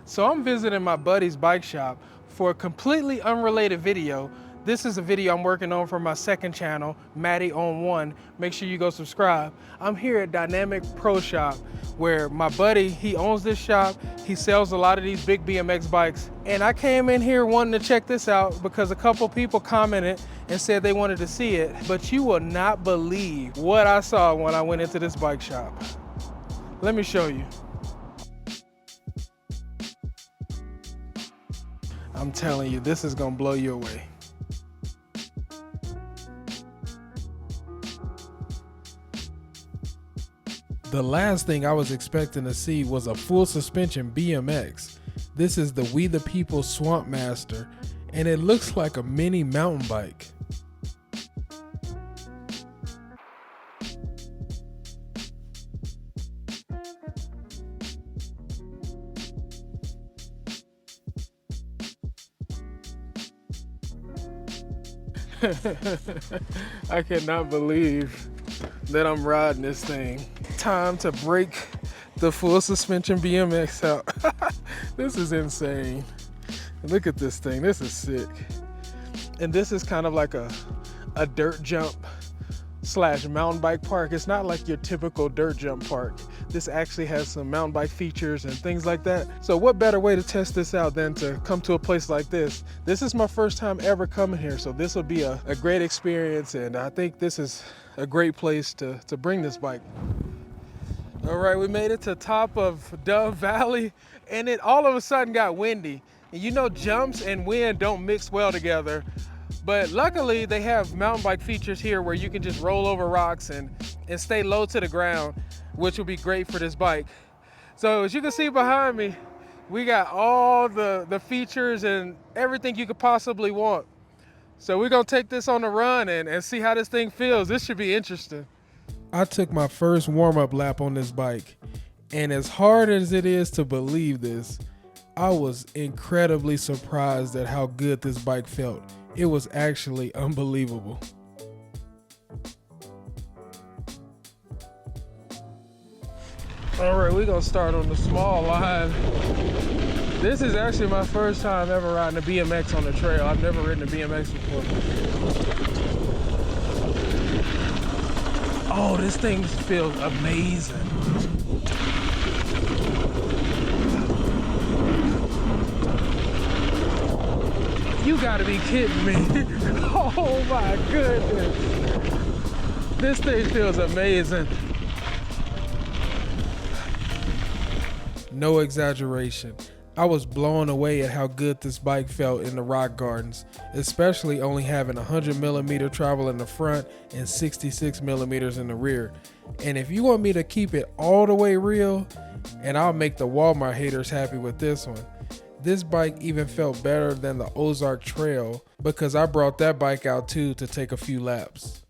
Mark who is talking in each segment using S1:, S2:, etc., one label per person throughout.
S1: So I'm visiting my buddy's bike shop for a completely unrelated video. This is a video I'm working on for my second channel, Matty on One. Make sure you go subscribe. I'm here at Dynamic Pro Shop where my buddy, he owns this shop. He sells a lot of these big BMX bikes. And I came in here wanting to check this out because a couple people commented and said they wanted to see it. But you will not believe what I saw when I went into this bike shop. Let me show you. I'm telling you, this is gonna blow you away. The last thing I was expecting to see was a full suspension BMX. This is the We the People Swamp Master, and it looks like a mini mountain bike. I cannot believe that I'm riding this thing. Time to break the full suspension BMX out. This is insane. Look at this thing, this is sick. And this is kind of like a dirt jump / mountain bike park. It's not like your typical dirt jump park. This actually has some mountain bike features and things like that. So what better way to test this out than to come to a place like this? This is my first time ever coming here, so this will be a great experience, and I think this is a great place to bring this bike. All right, we made it to top of Dove Valley, and it all of a sudden got windy. And you know, jumps and wind don't mix well together. But luckily they have mountain bike features here where you can just roll over rocks and stay low to the ground, which will be great for this bike. So as you can see behind me, we got all the features and everything you could possibly want. So we're gonna take this on the run and see how this thing feels. This should be interesting. I took my first warm-up lap on this bike, and as hard as it is to believe this, I was incredibly surprised at how good this bike felt. It was actually unbelievable. All right, we're gonna start on the small line. This is actually my first time ever riding a BMX on the trail. I've never ridden a BMX before. Oh, this thing feels amazing. You gotta be kidding me. Oh my goodness. This thing feels amazing. No exaggeration. I was blown away at how good this bike felt in the rock gardens, especially only having 100mm travel in the front and 66mm in the rear. And if you want me to keep it all the way real, and I'll make the Walmart haters happy with this one, this bike even felt better than the Ozark Trail because I brought that bike out too to take a few laps.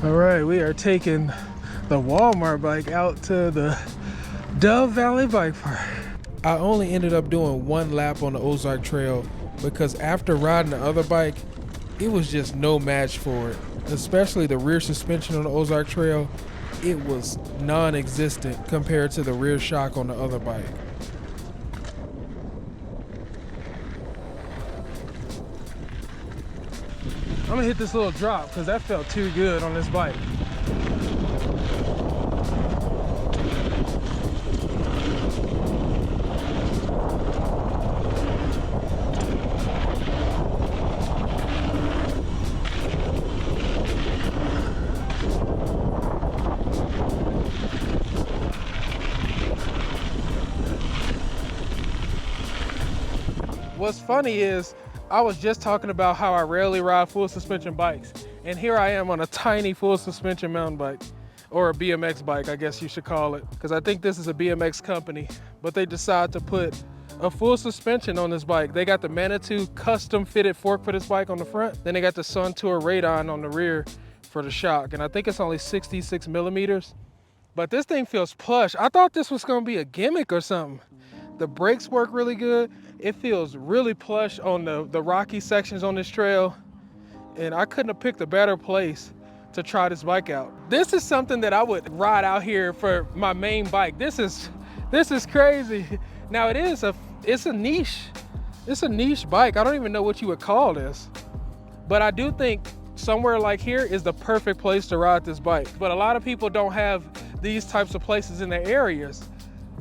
S1: All right, we are taking the Walmart bike out to the Dove Valley Bike Park. I only ended up doing one lap on the Ozark Trail because after riding the other bike, it was just no match for it. Especially the rear suspension on the Ozark Trail, it was non-existent compared to the rear shock on the other bike. I'm gonna hit this little drop because that felt too good on this bike. What's funny is I was just talking about how I rarely ride full suspension bikes, and here I am on a tiny full suspension mountain bike, or a BMX bike, I guess you should call it, because I think this is a BMX company, but they decide to put a full suspension on this bike. They got the Manitou custom fitted fork for this bike on the front, then they got the Sun Tour Radon on the rear for the shock, and I think it's only 66mm. But this thing feels plush. I thought this was gonna be a gimmick or something. The brakes work really good. It feels really plush on the rocky sections on this trail. And I couldn't have picked a better place to try this bike out. This is something that I would ride out here for my main bike. This is crazy. Now it's a niche. It's a niche bike. I don't even know what you would call this. But I do think somewhere like here is the perfect place to ride this bike. But a lot of people don't have these types of places in their areas.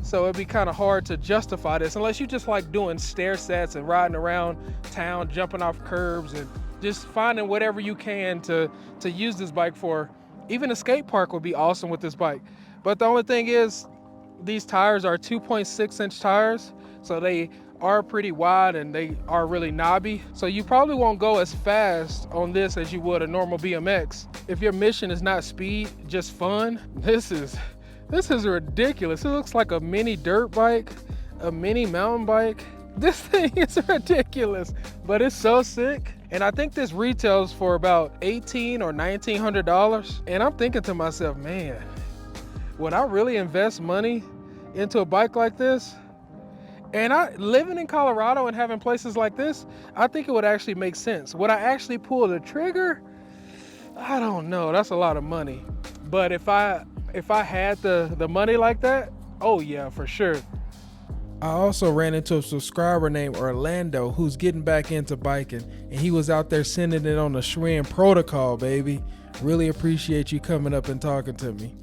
S1: So it'd be kind of hard to justify this unless you just like doing stair sets and riding around town, jumping off curbs and just finding whatever you can to use this bike for. Even a skate park would be awesome with this bike. But the only thing is these tires are 2.6-inch tires. So they are pretty wide and they are really knobby. So you probably won't go as fast on this as you would a normal BMX. If your mission is not speed, just fun, this is ridiculous. It looks like a mini dirt bike, a mini mountain bike. This thing is ridiculous, but it's so sick. And I think this retails for about $1,800 or $1,900. And I'm thinking to myself, man, would I really invest money into a bike like this? And living in Colorado and having places like this, I think it would actually make sense. Would I actually pull the trigger? I don't know. That's a lot of money. But if I had the money like that, oh yeah, for sure. I also ran into a subscriber named Orlando who's getting back into biking, and he was out there sending it on the Schwinn protocol, baby. Really appreciate you coming up and talking to me.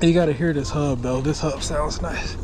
S1: You gotta hear this hub though. This hub sounds nice.